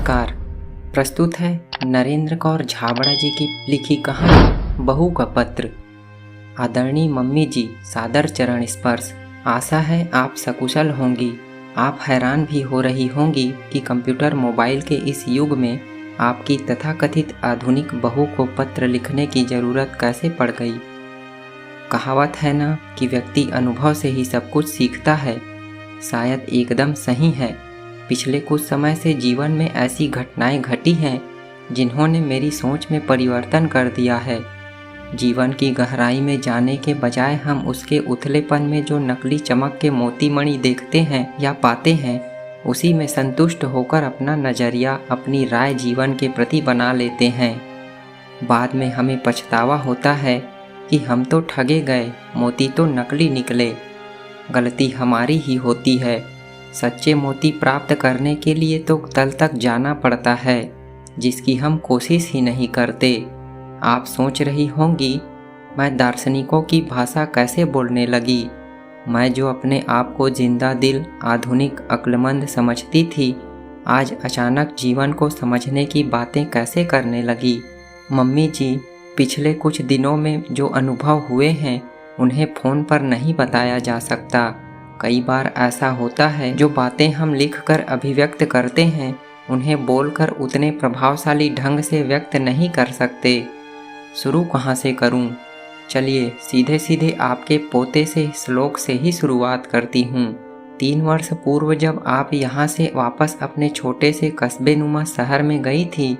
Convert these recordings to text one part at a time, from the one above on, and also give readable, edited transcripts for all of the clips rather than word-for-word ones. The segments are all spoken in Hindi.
नमस्कार। प्रस्तुत है नरेंद्र कौर झाबड़ा जी की लिखी कहानी बहू का पत्र। आदरणीय मम्मी जी, सादर चरण स्पर्श। आशा है आप सकुशल होंगी। आप हैरान भी हो रही होंगी कि कंप्यूटर मोबाइल के इस युग में आपकी तथाकथित आधुनिक बहू को पत्र लिखने की ज़रूरत कैसे पड़ गई। कहावत है ना कि व्यक्ति अनुभव से ही सब कुछ सीखता है। शायद एकदम सही है। पिछले कुछ समय से जीवन में ऐसी घटनाएं घटी हैं जिन्होंने मेरी सोच में परिवर्तन कर दिया है। जीवन की गहराई में जाने के बजाय हम उसके उथलेपन में जो नकली चमक के मोती मणि देखते हैं या पाते हैं, उसी में संतुष्ट होकर अपना नज़रिया, अपनी राय जीवन के प्रति बना लेते हैं। बाद में हमें पछतावा होता है कि हम तो ठगे गए, मोती तो नकली निकले। गलती हमारी ही होती है। सच्चे मोती प्राप्त करने के लिए तो तल तक जाना पड़ता है, जिसकी हम कोशिश ही नहीं करते। आप सोच रही होंगी, मैं दार्शनिकों की भाषा कैसे बोलने लगी। मैं जो अपने आप को जिंदा दिल, आधुनिक, अक्लमंद समझती थी, आज अचानक जीवन को समझने की बातें कैसे करने लगी। मम्मी जी, पिछले कुछ दिनों में जो अनुभव हुए हैं उन्हें फ़ोन पर नहीं बताया जा सकता। कई बार ऐसा होता है, जो बातें हम लिखकर अभिव्यक्त करते हैं उन्हें बोलकर उतने प्रभावशाली ढंग से व्यक्त नहीं कर सकते। शुरू कहाँ से करूँ? चलिए सीधे सीधे आपके पोते से श्लोक से ही शुरुआत करती हूँ। 3 वर्ष पूर्व जब आप यहाँ से वापस अपने छोटे से कस्बे नुमा शहर में गई थी,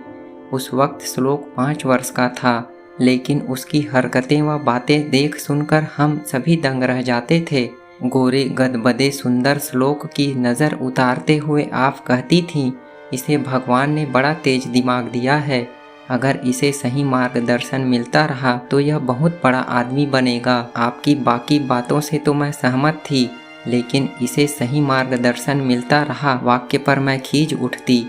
उस वक्त श्लोक 5 वर्ष का था, लेकिन उसकी हरकतें व बातें देख सुनकर हम सभी दंग रह जाते थे। गोरे गदबदे सुंदर श्लोक की नज़र उतारते हुए आप कहती थीं, इसे भगवान ने बड़ा तेज दिमाग दिया है। अगर इसे सही मार्गदर्शन मिलता रहा तो यह बहुत बड़ा आदमी बनेगा। आपकी बाकी बातों से तो मैं सहमत थी, लेकिन इसे सही मार्गदर्शन मिलता रहा वाक्य पर मैं खींच उठती।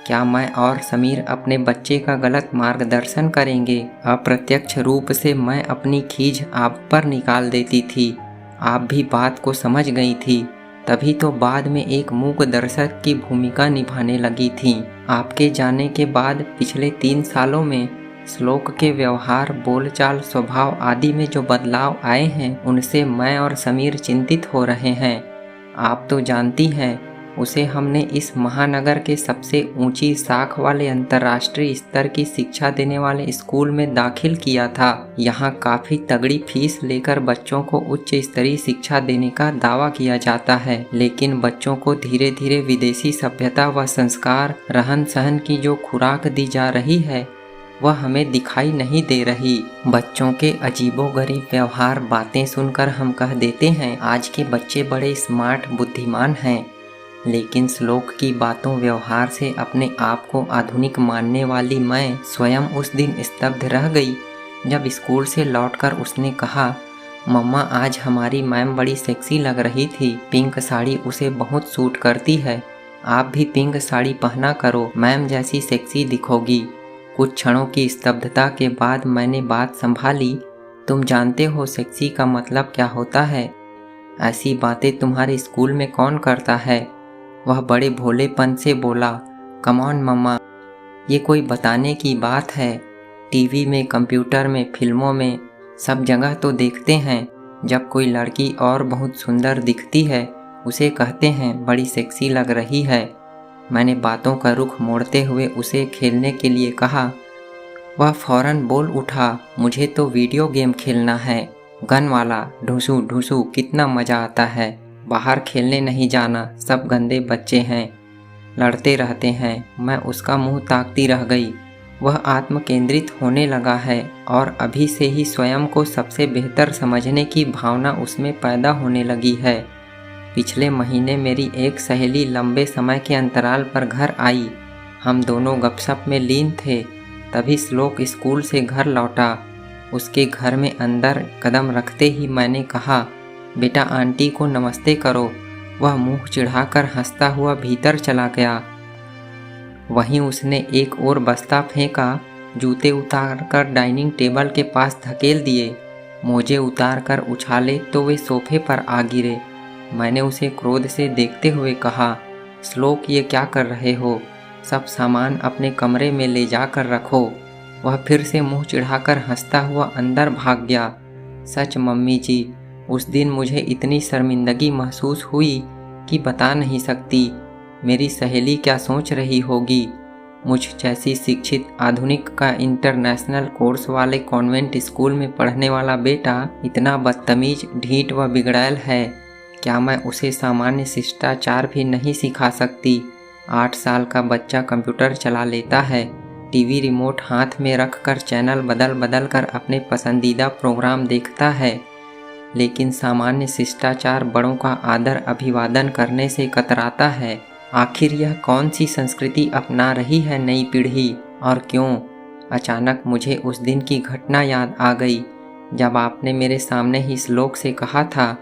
क्या मैं और समीर अपने बच्चे का गलत मार्गदर्शन करेंगे? अप्रत्यक्ष रूप से मैं अपनी खींच आप पर निकाल देती थी। आप भी बात को समझ गई थी, तभी तो बाद में एक मूक दर्शक की भूमिका निभाने लगी थी। आपके जाने के बाद पिछले 3 सालों में श्लोक के व्यवहार, बोलचाल, स्वभाव आदि में जो बदलाव आए हैं, उनसे मैं और समीर चिंतित हो रहे हैं। आप तो जानती हैं, उसे हमने इस महानगर के सबसे ऊंची साख वाले अंतर्राष्ट्रीय स्तर की शिक्षा देने वाले स्कूल में दाखिल किया था। यहाँ काफ़ी तगड़ी फीस लेकर बच्चों को उच्च स्तरीय शिक्षा देने का दावा किया जाता है, लेकिन बच्चों को धीरे धीरे विदेशी सभ्यता व संस्कार, रहन सहन की जो खुराक दी जा रही है, वह हमें दिखाई नहीं दे रही। बच्चों के अजीबोगरीब व्यवहार, बातें सुनकर हम कह देते हैं आज के बच्चे बड़े स्मार्ट, बुद्धिमान हैं, लेकिन श्लोक की बातों, व्यवहार से अपने आप को आधुनिक मानने वाली मैं स्वयं उस दिन स्तब्ध रह गई जब स्कूल से लौटकर उसने कहा, मम्मा आज हमारी मैम बड़ी सेक्सी लग रही थी। पिंक साड़ी उसे बहुत सूट करती है। आप भी पिंक साड़ी पहना करो, मैम जैसी सेक्सी दिखोगी। कुछ क्षणों की स्तब्धता के बाद मैंने बात संभाली, तुम जानते हो सेक्सी का मतलब क्या होता है? ऐसी बातें तुम्हारे स्कूल में कौन करता है? वह बड़े भोलेपन से बोला, कम ऑन मम्मा, ये कोई बताने की बात है? टीवी में, कंप्यूटर में, फिल्मों में सब जगह तो देखते हैं, जब कोई लड़की और बहुत सुंदर दिखती है उसे कहते हैं बड़ी सेक्सी लग रही है। मैंने बातों का रुख मोड़ते हुए उसे खेलने के लिए कहा। वह फौरन बोल उठा, मुझे तो वीडियो गेम खेलना है, गन वाला, ढूंसू ढूंसू, कितना मज़ा आता है। बाहर खेलने नहीं जाना, सब गंदे बच्चे हैं, लड़ते रहते हैं। मैं उसका मुंह ताकती रह गई। वह आत्म केंद्रित होने लगा है और अभी से ही स्वयं को सबसे बेहतर समझने की भावना उसमें पैदा होने लगी है। पिछले महीने मेरी एक सहेली लंबे समय के अंतराल पर घर आई। हम दोनों गपशप में लीन थे, तभी श्लोक स्कूल से घर लौटा। उसके घर में अंदर कदम रखते ही मैंने कहा, बेटा आंटी को नमस्ते करो। वह मुंह चिढ़ाकर हंसता हुआ भीतर चला गया। वहीं उसने एक और बस्ता फेंका, जूते उतारकर डाइनिंग टेबल के पास धकेल दिए। मोजे उतारकर उछाले तो वे सोफे पर आ गिरे। मैंने उसे क्रोध से देखते हुए कहा, श्लोक ये क्या कर रहे हो? सब सामान अपने कमरे में ले जाकर रखो। वह फिर से मुंह चिढ़ाकर हंसता हुआ अंदर भाग गया। सच मम्मी जी, उस दिन मुझे इतनी शर्मिंदगी महसूस हुई कि बता नहीं सकती। मेरी सहेली क्या सोच रही होगी। मुझ जैसी शिक्षित, आधुनिक का इंटरनेशनल कोर्स वाले कॉन्वेंट स्कूल में पढ़ने वाला बेटा इतना बदतमीज, ढीठ व बिगड़ैल है। क्या मैं उसे सामान्य शिष्टाचार भी नहीं सिखा सकती? 8 साल का बच्चा कंप्यूटर चला लेता है, टीवी रिमोट हाथ में रखकर चैनल बदल बदल कर अपने पसंदीदा प्रोग्राम देखता है। लेकिन सामान्य शिष्टाचार बड़ों का आदर अभिवादन करने से कतराता है। आखिर यह कौन सी संस्कृति अपना रही है नई पीढ़ी, और क्यों? अचानक मुझे उस दिन की घटना याद आ गई जब आपने मेरे सामने ही श्लोक से कहा था,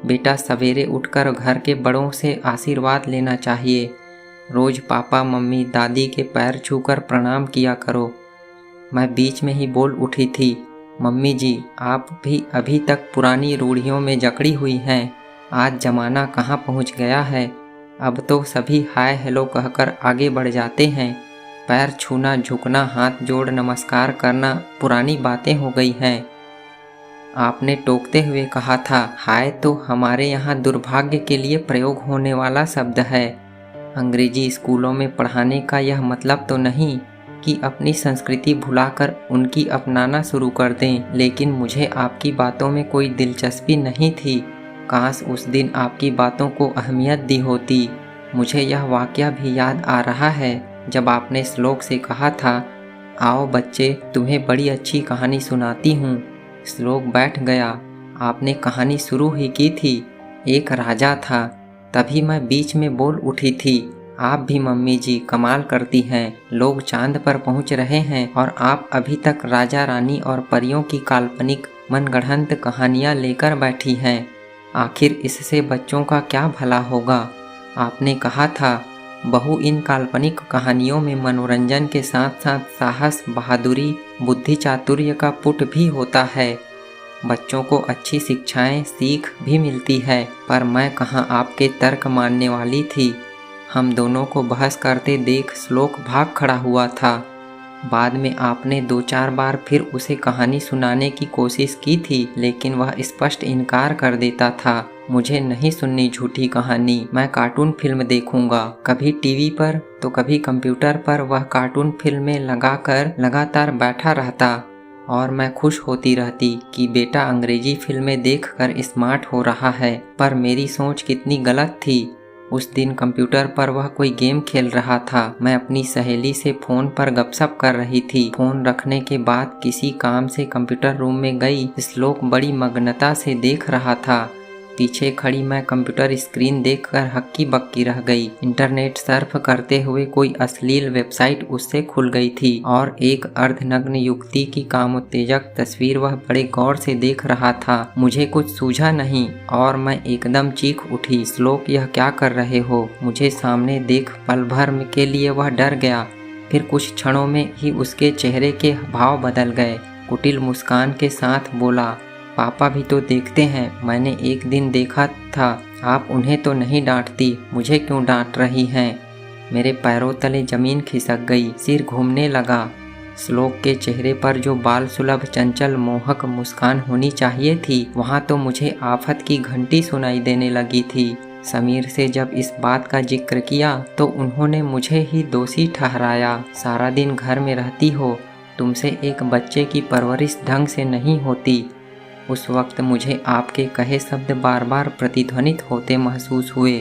बेटा सवेरे उठकर घर के बड़ों से आशीर्वाद लेना चाहिए। रोज पापा, मम्मी, दादी के पैर छूकर प्रणाम किया करो। मैं बीच में ही बोल उठी थी, मम्मी जी, आप भी अभी तक पुरानी रूढ़ियों में जकड़ी हुई हैं। आज जमाना कहाँ पहुँच गया है। अब तो सभी हाय हेलो कहकर आगे बढ़ जाते हैं। पैर छूना, झुकना, हाथ जोड़ नमस्कार करना पुरानी बातें हो गई हैं। आपने टोकते हुए कहा था, हाय तो हमारे यहाँ दुर्भाग्य के लिए प्रयोग होने वाला शब्द है। अंग्रेजी स्कूलों में पढ़ाने का यह मतलब तो नहीं कि अपनी संस्कृति भुलाकर उनकी अपनाना शुरू कर दें। लेकिन मुझे आपकी बातों में कोई दिलचस्पी नहीं थी। काश उस दिन आपकी बातों को अहमियत दी होती। मुझे यह वाकया भी याद आ रहा है जब आपने श्लोक से कहा था, आओ बच्चे, तुम्हें बड़ी अच्छी कहानी सुनाती हूँ। श्लोक बैठ गया। आपने कहानी शुरू ही की थी। एक राजा था। तभी मैं बीच में बोल उठी थी, आप भी मम्मी जी कमाल करती हैं। लोग चांद पर पहुंच रहे हैं और आप अभी तक राजा रानी और परियों की काल्पनिक मनगढ़ंत कहानियां लेकर बैठी हैं। आखिर इससे बच्चों का क्या भला होगा? आपने कहा था, बहू, इन काल्पनिक कहानियों में मनोरंजन के साथ साथ साहस, बहादुरी, बुद्धि चातुर्य का पुट भी होता है। बच्चों को अच्छी शिक्षाएं, सीख भी मिलती है। पर मैं कहाँ आपके तर्क मानने वाली थी। हम दोनों को बहस करते देख श्लोक भाग खड़ा हुआ था। बाद में आपने 2-4 बार फिर उसे कहानी सुनाने की कोशिश की थी, लेकिन वह स्पष्ट इनकार कर देता था। मुझे नहीं सुननी झूठी कहानी, मैं कार्टून फिल्म देखूंगा। कभी टीवी पर तो कभी कंप्यूटर पर वह कार्टून फिल्में लगाकर लगातार बैठा रहता और मैं खुश होती रहती कि बेटा अंग्रेजी फिल्में देखकर स्मार्ट हो रहा है। पर मेरी सोच कितनी गलत थी। उस दिन कंप्यूटर पर वह कोई गेम खेल रहा था। मैं अपनी सहेली से फोन पर गपशप कर रही थी। फोन रखने के बाद किसी काम से कंप्यूटर रूम में गई। श्लोक बड़ी मग्नता से देख रहा था। पीछे खड़ी मैं कंप्यूटर स्क्रीन देखकर हक्की बक्की रह गई। इंटरनेट सर्फ करते हुए कोई अश्लील वेबसाइट उससे खुल गई थी और एक अर्धनग्न युवती की कामोत्तेजक तस्वीर वह बड़े गौर से देख रहा था। मुझे कुछ सूझा नहीं और मैं एकदम चीख उठी, श्लोक, यह क्या कर रहे हो? मुझे सामने देख पल भर के लिए वह डर गया। फिर कुछ क्षणों में ही उसके चेहरे के भाव बदल गए। कुटिल मुस्कान के साथ बोला, पापा भी तो देखते हैं। मैंने एक दिन देखा था। आप उन्हें तो नहीं डांटती, मुझे क्यों डांट रही हैं? मेरे पैरों तले जमीन खिसक गई, सिर घूमने लगा। श्लोक के चेहरे पर जो बाल सुलभ चंचल मोहक मुस्कान होनी चाहिए थी, वहाँ तो मुझे आफत की घंटी सुनाई देने लगी थी। समीर से जब इस बात का जिक्र किया तो उन्होंने मुझे ही दोषी ठहराया। सारा दिन घर में रहती हो, तुमसे एक बच्चे की परवरिश ढंग से नहीं होती। उस वक्त मुझे आपके कहे शब्द बार बार प्रतिध्वनित होते महसूस हुए।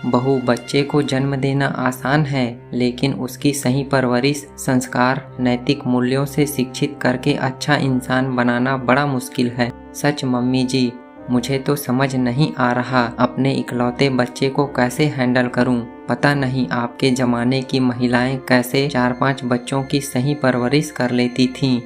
बहू, बच्चे को जन्म देना आसान है, लेकिन उसकी सही परवरिश, संस्कार, नैतिक मूल्यों से शिक्षित करके अच्छा इंसान बनाना बड़ा मुश्किल है। सच मम्मी जी, मुझे तो समझ नहीं आ रहा अपने इकलौते बच्चे को कैसे हैंडल करूं। पता नहीं आपके ज़माने की महिलाएं कैसे 4-5 बच्चों की सही परवरिश कर लेती थीं।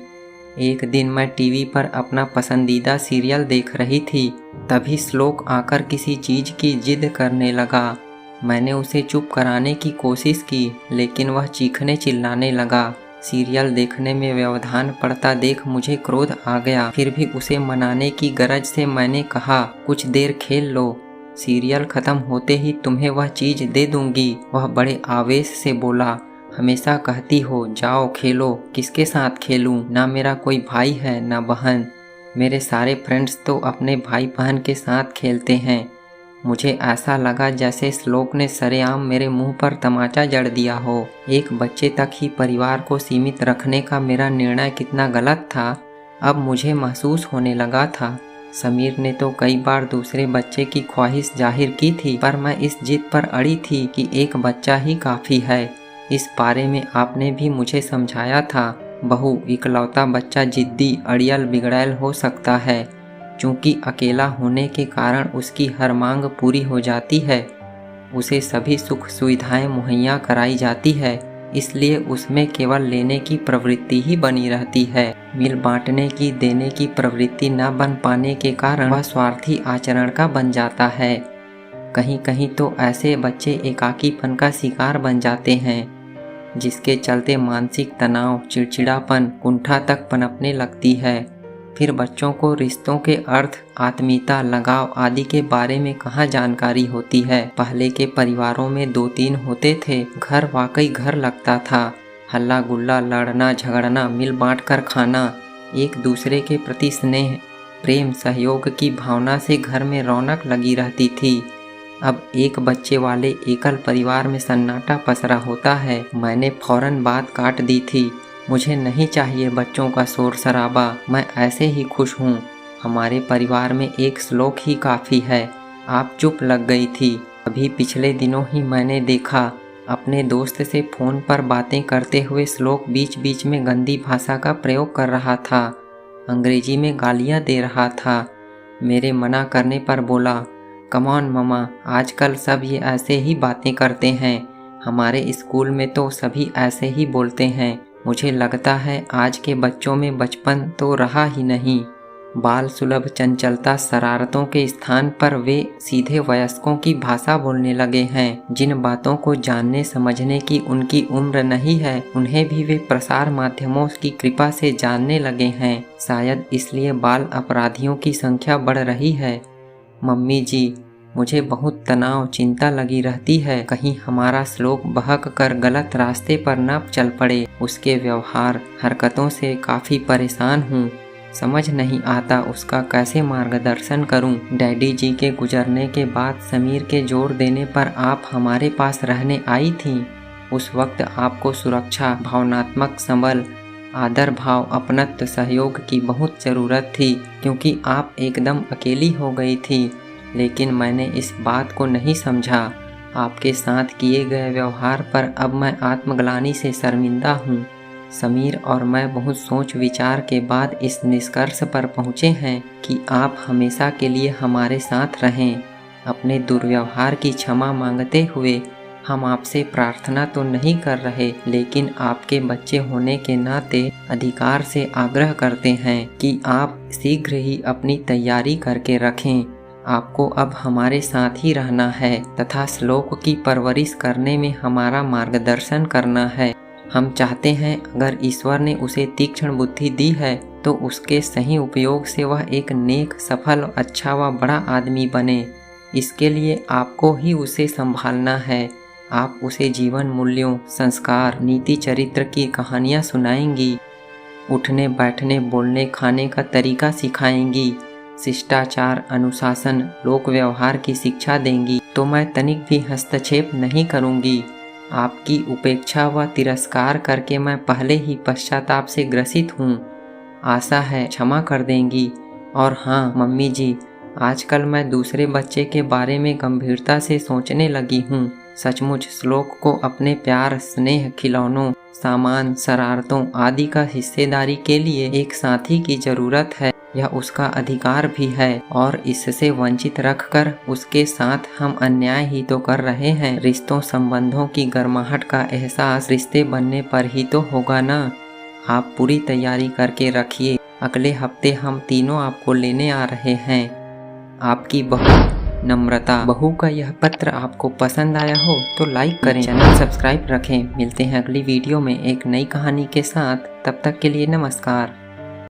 एक दिन मैं टीवी पर अपना पसंदीदा सीरियल देख रही थी। तभी श्लोक आकर किसी चीज़ की जिद करने लगा। मैंने उसे चुप कराने की कोशिश की, लेकिन वह चीखने चिल्लाने लगा। सीरियल देखने में व्यवधान पड़ता देख मुझे क्रोध आ गया। फिर भी उसे मनाने की गरज से मैंने कहा, कुछ देर खेल लो, सीरियल खत्म होते ही तुम्हें वह चीज़ दे दूंगी। वह बड़े आवेश से बोला, हमेशा कहती हो जाओ खेलो, किसके साथ खेलूं? ना मेरा कोई भाई है ना बहन। मेरे सारे फ्रेंड्स तो अपने भाई बहन के साथ खेलते हैं। मुझे ऐसा लगा जैसे श्लोक ने सरेआम मेरे मुंह पर तमाचा जड़ दिया हो। एक बच्चे तक ही परिवार को सीमित रखने का मेरा निर्णय कितना गलत था, अब मुझे महसूस होने लगा था। समीर ने तो कई बार दूसरे बच्चे की ख्वाहिश जाहिर की थी, पर मैं इस जिद पर अड़ी थी कि एक बच्चा ही काफ़ी है। इस बारे में आपने भी मुझे समझाया था। बहू, इकलौता बच्चा जिद्दी, अड़ियल, बिगड़ैल हो सकता है। चूँकि अकेला होने के कारण उसकी हर मांग पूरी हो जाती है, उसे सभी सुख सुविधाएं मुहैया कराई जाती है, इसलिए उसमें केवल लेने की प्रवृत्ति ही बनी रहती है। मिल बांटने की, देने की प्रवृत्ति न बन पाने के कारण वह स्वार्थी आचरण का बन जाता है। कहीं कहीं तो ऐसे बच्चे एकाकीपन का शिकार बन जाते हैं, जिसके चलते मानसिक तनाव, चिड़चिड़ापन, कुंठा तक पनपने लगती है। फिर बच्चों को रिश्तों के अर्थ, आत्मीयता, लगाव आदि के बारे में कहाँ जानकारी होती है। पहले के परिवारों में 2-3 होते थे, घर वाकई घर लगता था। हल्ला गुल्ला, लड़ना झगड़ना, मिल बांट कर खाना, एक दूसरे के प्रति स्नेह, प्रेम, सहयोग की भावना से घर में रौनक लगी रहती थी। अब एक बच्चे वाले एकल परिवार में सन्नाटा पसरा होता है। मैंने फौरन बात काट दी थी। मुझे नहीं चाहिए बच्चों का शोर शराबा, मैं ऐसे ही खुश हूँ। हमारे परिवार में एक श्लोक ही काफ़ी है। आप चुप लग गई थी। अभी पिछले दिनों ही मैंने देखा, अपने दोस्त से फ़ोन पर बातें करते हुए श्लोक बीच बीच में गंदी भाषा का प्रयोग कर रहा था, अंग्रेजी में गालियाँ दे रहा था। मेरे मना करने पर बोला, कम ऑन ममा, आजकल सब ये ऐसे ही बातें करते हैं। हमारे स्कूल में तो सभी ऐसे ही बोलते हैं। मुझे लगता है आज के बच्चों में बचपन तो रहा ही नहीं। बाल सुलभ चंचलता, शरारतों के स्थान पर वे सीधे वयस्कों की भाषा बोलने लगे हैं। जिन बातों को जानने समझने की उनकी उम्र नहीं है, उन्हें भी वे प्रसार माध्यमों की कृपा से जानने लगे हैं। शायद इसलिए बाल अपराधियों की संख्या बढ़ रही है। मम्मी जी, मुझे बहुत तनाव, चिंता लगी रहती है, कहीं हमारा श्लोक बहक कर गलत रास्ते पर न चल पड़े। उसके व्यवहार, हरकतों से काफ़ी परेशान हूँ। समझ नहीं आता उसका कैसे मार्गदर्शन करूं। डैडी जी के गुजरने के बाद समीर के जोर देने पर आप हमारे पास रहने आई थीं। उस वक्त आपको सुरक्षा, भावनात्मक संबल, आदर भाव, अपनत्व, सहयोग की बहुत ज़रूरत थी, क्योंकि आप एकदम अकेली हो गई थी। लेकिन मैंने इस बात को नहीं समझा। आपके साथ किए गए व्यवहार पर अब मैं आत्मग्लानि से शर्मिंदा हूँ। समीर और मैं बहुत सोच विचार के बाद इस निष्कर्ष पर पहुँचे हैं कि आप हमेशा के लिए हमारे साथ रहें। अपने दुर्व्यवहार की क्षमा मांगते हुए हम आपसे प्रार्थना तो नहीं कर रहे, लेकिन आपके बच्चे होने के नाते अधिकार से आग्रह करते हैं कि आप शीघ्र ही अपनी तैयारी करके रखें। आपको अब हमारे साथ ही रहना है तथा श्लोक की परवरिश करने में हमारा मार्गदर्शन करना है। हम चाहते हैं अगर ईश्वर ने उसे तीक्ष्ण बुद्धि दी है तो उसके सही उपयोग से वह एक नेक, सफल, अच्छा व बड़ा आदमी बने। इसके लिए आपको ही उसे संभालना है। आप उसे जीवन मूल्यों, संस्कार, नीति, चरित्र की कहानियाँ सुनाएंगी, उठने बैठने, बोलने खाने का तरीका सिखाएंगी, शिष्टाचार, अनुशासन, लोक व्यवहार की शिक्षा देंगी, तो मैं तनिक भी हस्तक्षेप नहीं करूंगी। आपकी उपेक्षा व तिरस्कार करके मैं पहले ही पश्चाताप से ग्रसित हूँ। आशा है क्षमा कर देंगी। और हाँ मम्मी जी, आजकल मैं दूसरे बच्चे के बारे में गंभीरता से सोचने लगी हूँ। सचमुच श्लोक को अपने प्यार, स्नेह, खिलौनों, सामान, शरारतों आदि का हिस्सेदारी के लिए एक साथी की जरूरत है। यह उसका अधिकार भी है और इससे वंचित रखकर उसके साथ हम अन्याय ही तो कर रहे हैं। रिश्तों संबंधों की गर्माहट का एहसास रिश्ते बनने पर ही तो होगा ना। आप पूरी तैयारी करके रखिए, अगले हफ्ते हम तीनों आपको लेने आ रहे हैं। आपकी बहू नम्रता। बहू का यह पत्र आपको पसंद आया हो तो लाइक करें, चैनल सब्सक्राइब रखें। मिलते हैं अगली वीडियो में एक नई कहानी के साथ। तब तक के लिए नमस्कार।